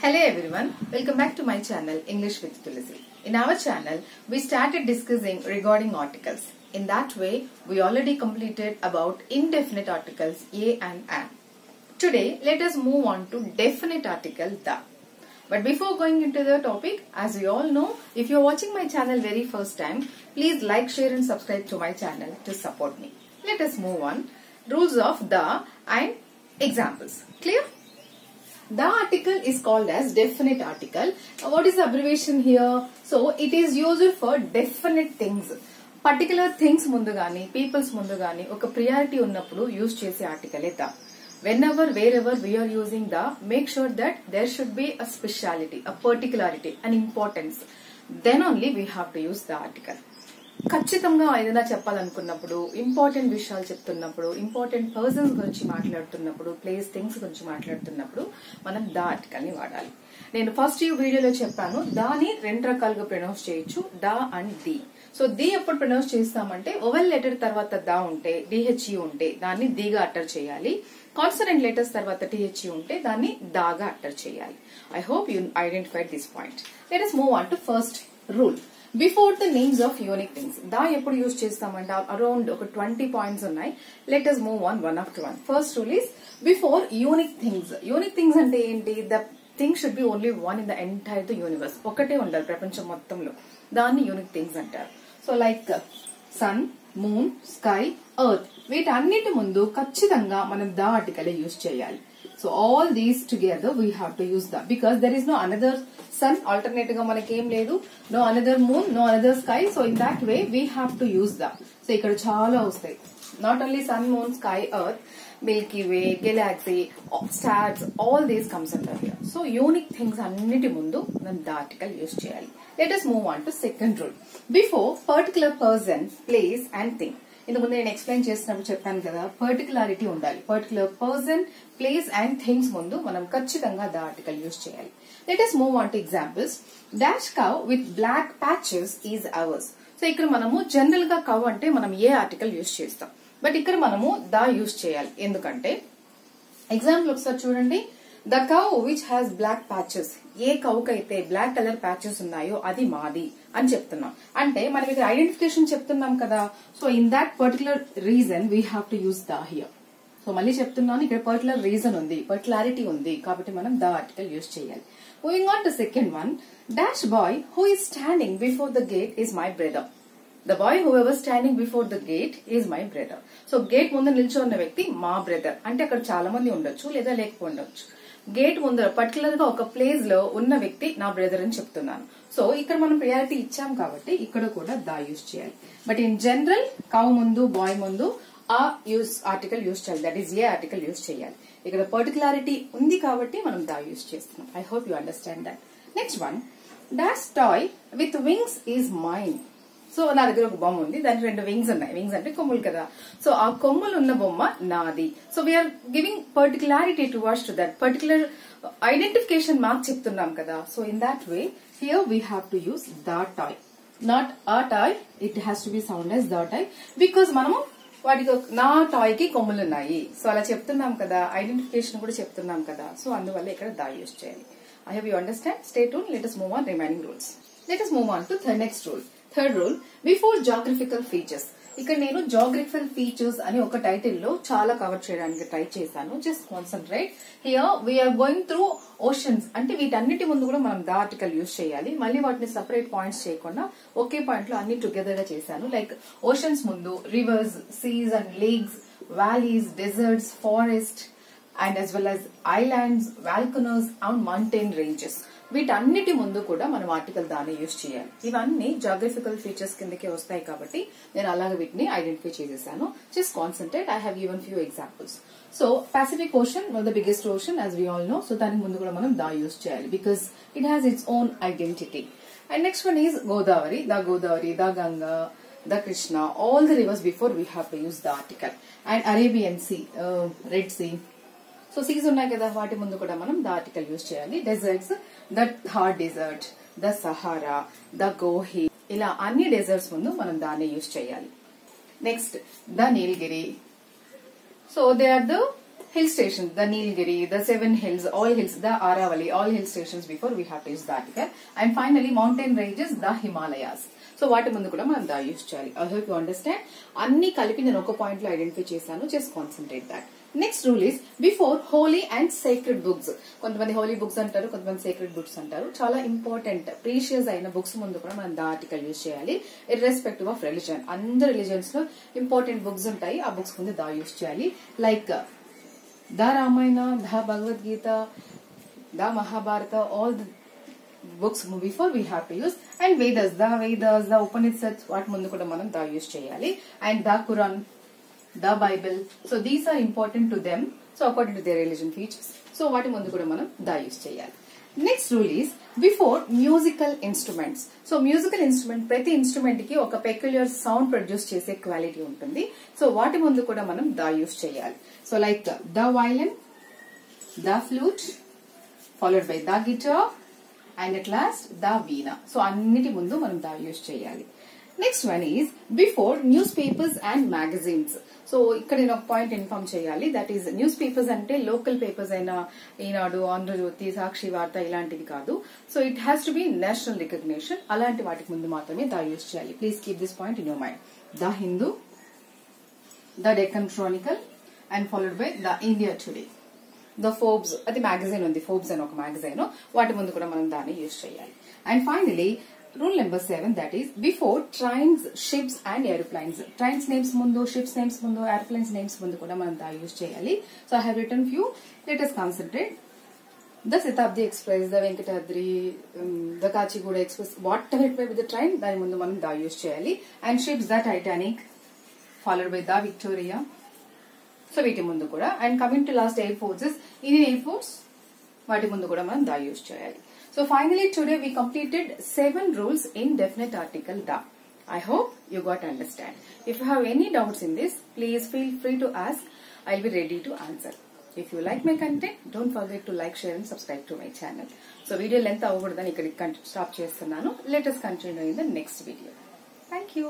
Hello everyone, welcome back to my channel English with Tulasi. In our channel, we started discussing regarding articles. In that way, we already completed about indefinite articles a and an. Today, let us move on to definite article the. But before going into the topic, as we all know, if you are watching my channel very first time, please like, share and subscribe to my channel to support me. Let us move on. Rules of the and examples. Clear? The article is called as definite article. What is the abbreviation here? So, it is used for definite things. Particular things mundu gaani, people's mundu gaani, oka priority unnappudu use chese article e the. Whenever, wherever we are using the, make sure that there should be a speciality, a particularity, an importance. Then only we have to use the article. ఖచ్చితంగా ఏదైనా చెప్పాలనుకున్నప్పుడు important విషయాలు చెప్తున్నప్పుడు important persons గురించి మాట్లాడుతున్నప్పుడు place things గురించి మాట్లాడుతున్నప్పుడు మనం the article ని వాడాలి. నేను ఫస్ట్ ఈ వీడియోలో చెప్పాను దాని రెండు రకాలుగా ప్రొనౌన్స్ చేయొచ్చు, the and the. So the ఎప్పుడు ప్రొనౌన్స్ చేస్తామంటే ఓవెల్ లెటర్ తర్వాత ద ఉంటే డిహెచ్యు ఉంటే దాన్ని దిగా అటర్ చేయాలి. కాన్సనెంట్ లెటర్స్ తర్వాత టిహెచ్యు ఉంటే దాన్ని దాగా అటర్ చేయాలి. I hope you identified this point. Let us move on to first rule. Before the names of unique things. Da eppudu use chestamante around oka 20 points unnai. Let us move on one after one. First rule is before unique things. Unique things ante enti? The thing should be only one in the entire the universe. Okate undali prapancham mottamlo. Danni unique things antaru. So like sun, moon, sky, earth. వీటన్నిటి ముందు ఖచ్చితంగా మనం the article use చేయాలి. So all these together we have to use the because there is no another sun, alternate గా మనకేం లేదు, no another moon, no another sky. So in that way we have to use the. So ఇక్కడ చాలా వస్తాయి. Not only sun, moon, sky, earth, milky way, galaxy, stars, all these comes under here. So unique things అన్నిటి ముందు మనం the article use చేయాలి. Let us move on to second rule. Before particular person, place and thing. ఇంతకుముందు నేను explain చేసినప్పుడు చెప్పాను కదా, particularity ఉండాలి. Particular person, place and things ముందు మనం ఖచ్చితంగా ద ఆర్టికల్ యూజ్ చేయాలి. Let us move on to examples. Dash cow with black patches is ours. So ఇక్కడ మనము జనరల్ గా కౌ అంటే మనం ఏ ఆర్టికల్ యూజ్ చేస్తాం, బట్ ఇక్కడ మనము ద యూజ్ చేయాలి. ఎందుకంటే ఎగ్జాంపుల్ ఒకసారి చూడండి. The cow which has black patches. ఏ కౌకైతే బ్లాక్ కలర్ ప్యాచెస్ ఉన్నాయో అది మాది అని చెప్తున్నాం. అంటే మనం ఇక్కడ ఐడెంటిఫికేషన్ చెప్తున్నాం కదా. So in that particular reason we have to use the here. So మళ్ళీ చెప్తున్నాను, ఇక్కడ పర్టికులర్ రీజన్ ఉంది, పర్టికులారిటీ ఉంది, కాబట్టి మనం ద ఆర్టికల్ యూజ్ చేయాలి. Moving on to second one. Dash bye who is standing before the gate is my brother. The boy who was standing before the gate is my brother. So gate ముందు నిల్చొన్న వ్యక్తి మా brother. అంటే అక్కడ చాలా మంది ఉండొచ్చు లేదా లేకపోవచ్చు. గేట్ ముందర పర్టికులర్ గా ఒక ప్లేస్ లో ఉన్న వ్యక్తి నా బ్రదర్ అని చెప్తున్నాను. సో ఇక్కడ మనం ప్రయారిటీ ఇచ్చాం కాబట్టి ఇక్కడ కూడా ద యూజ్ చేయాలి. బట్ ఇన్ జనరల్ కౌ ముందు, బాయ్ ముందు ఆ యూజ్ ఆర్టికల్ యూజ్ చేయాలి. That is a article use చేయాలి. ఇక్కడ పర్టికులారిటీ ఉంది కాబట్టి మనం ద యూజ్ చేస్తున్నాం. I hope you understand that. Next one. Dash toy with wings is mine. So నా దగ్గర ఒక బొమ్మ ఉంది, దానికి రెండు వింగ్స్ ఉన్నాయి. వింగ్స్ అంటే కొమ్ములు కదా. సో ఆ కొమ్ములు ఉన్న బొమ్మ నాది. So we are giving particularity towards to that particular identification mark చెప్తున్నాం కదా. So in that way here we have to use the toy, not a toy. It has to be sound as the toy because మనము వాటికి నా toy కి కొమ్ములు ఉన్నాయి. So అలా చెప్తున్నాం కదా, ఐడెంటిఫికేషన్ కూడా చెప్తున్నాం కదా. సో అందువల్ల ఇక్కడ ద యూజ్ చేయాలి. I hope you understand. Stay tune. Let us move on remaining rules. Let us move on to the next rule. Third rule. Before geographical features. ఇక్కడ నేను జాగ్రఫికల్ ఫీచర్స్ అని ఒక టైటిల్ లో చాలా cover చేయడానికి try చేశాను. Just concentrate. Here we are going through oceans. అంటే వీటన్నిటి ముందు కూడా మనం ద ఆర్టికల్ యూజ్ చేయాలి. మళ్ళీ వాటిని సెపరేట్ పాయింట్స్ చేయకుండా ఒకే పాయింట్ లో అన్ని టుగెదర్ గా చేశాను. లైక్ ఓషన్స్ ముందు rivers, seas and lakes, valleys, deserts, forest and as well as islands, volcanoes and mountain ranges. వీటన్నిటి ముందు కూడా మనం ఆర్టికల్ దాన్ని యూజ్ చేయాలి. ఇవన్నీ జాగ్రఫికల్ ఫీచర్స్ కిందకే వస్తాయి కాబట్టి నేను అలాగే వీటిని ఐడెంటిఫై చేసేసాను. Just concentrate. I have given few examples. So Pacific ocean, the biggest ocean as we all know. So దానికి ముందు కూడా మనం ద యూజ్ చేయాలి because it has its own identity. And next one is Godavari. The Ganga, the Krishna, all the rivers before we have to use the article. And Arabian sea, red sea. So seas ఉన్నాయి కదా, వాటి ముందు కూడా మనం the article use చేయాలి. Deserts, the Thar desert, the Sahara, the Gobi, ఇలా అన్ని deserts ముందు మనం దాన్ని యూజ్ చేయాలి. Next the Nilgiri. So they are the hill stations, the Nilgiri, the Seven Hills, all hills, the Aravali, all hill stations before we have to use the article. And finally mountain ranges, the Himalayas. So వాటి ముందు కూడా మనం దా use చేయాలి. I hope you understand. అన్ని కలిపి నేను ఒక point లో ఐడెంటిఫై చేశాను. Just concentrate that. Next rule is before holy and sacred books. కొంతమంది holy books అంటారు, కొంతమంది sacred books అంటారు. చాలా ఇంపార్టెంట్ ప్రీషియస్ అయిన బుక్స్ ముందు కూడా మనం దా ఆర్టికల్ యూస్ చేయాలి. Irrespective of religion. అందరు రిలీజన్స్ లో ఇంపార్టెంట్ బుక్స్ ఉంటాయి. ఆ బుక్స్ ముందు దా యూస్ చేయాలి. Like the Ramayana, the Bhagavad Gita, the Mahabharata, all the books before we have to use. And Vedas, the Upanishads, వాటి ముందు కూడా మనం దా యూస్ చేయాలి. And the Quran, the Bible. So these are important to them. So according to their religion features. So వాటి ముందు కూడా మనం దా use చేయాలి. Next rule is before musical instruments. So musical instrument, ప్రతి ఇన్స్ట్రుమెంట్ కి ఒక పెక్యులర్ సౌండ్ ప్రొడ్యూస్ చేసే quality ఉంటుంది. సో వాటి ముందు కూడా మనం దా యూస్ చేయాలి. So like the violin, the flute, followed by the guitar, and at last the veena. So అన్నిటి ముందు మనం దా యూస్ చేయాలి. Next one is before news papers and magazines. So ఇక్కడ నేను ఒక పాయింట్ ఇన్ఫార్మ్ చేయాలి. దట్ ఈస్ న్యూస్ పేపర్స్ అంటే local papers అయినా ఈనాడు, ఆంధ్రజ్యోతి, సాక్షి వార్త ఇలాంటివి కాదు. So it has to B national recognition. అలాంటి వాటికి ముందు మాత్రమే దా యూస్ చేయాలి. Please keep this point in your mind. The Hindu, the Deccan Chronicle, and followed by the India today. The Forbes, అది మ్యాగజైన్ ఉంది, ఫోర్బ్స్ అని ఒక మ్యాగజైన్, వాటి ముందు కూడా మనం దాన్ని యూజ్ చేయాలి. And finally rule number 7, that is before trains, ships and aeroplanes. Trains names ముందు, షిప్స్ నేమ్స్ ముందు, ఏరోప్లైన్స్ నేమ్స్ ముందు కూడా మనం దా యూజ్ చేయాలి. So I have written few. Let us concentrate. The Shatabdi Express, the Venkatadri, the Kachiguda Express, whatever it may be the train, దాని ముందు మనం the use చేయాలి. And ships, the Titanic, followed by the Victoria. So వీటి ముందు కూడా. And coming to last air forces, Indian air force, వాటి ముందు కూడా మనం దా యూజ్ చేయాలి. So finally today we completed 7 rules in definite article da. I hope you got to understand. If you have any doubts in this, please feel free to ask. I'll be ready to answer. If you like my content, don't forget to like, share and subscribe to my channel. So video length avukudani ikkadi stop chestunnanu. Let us continue in the next video. Thank you.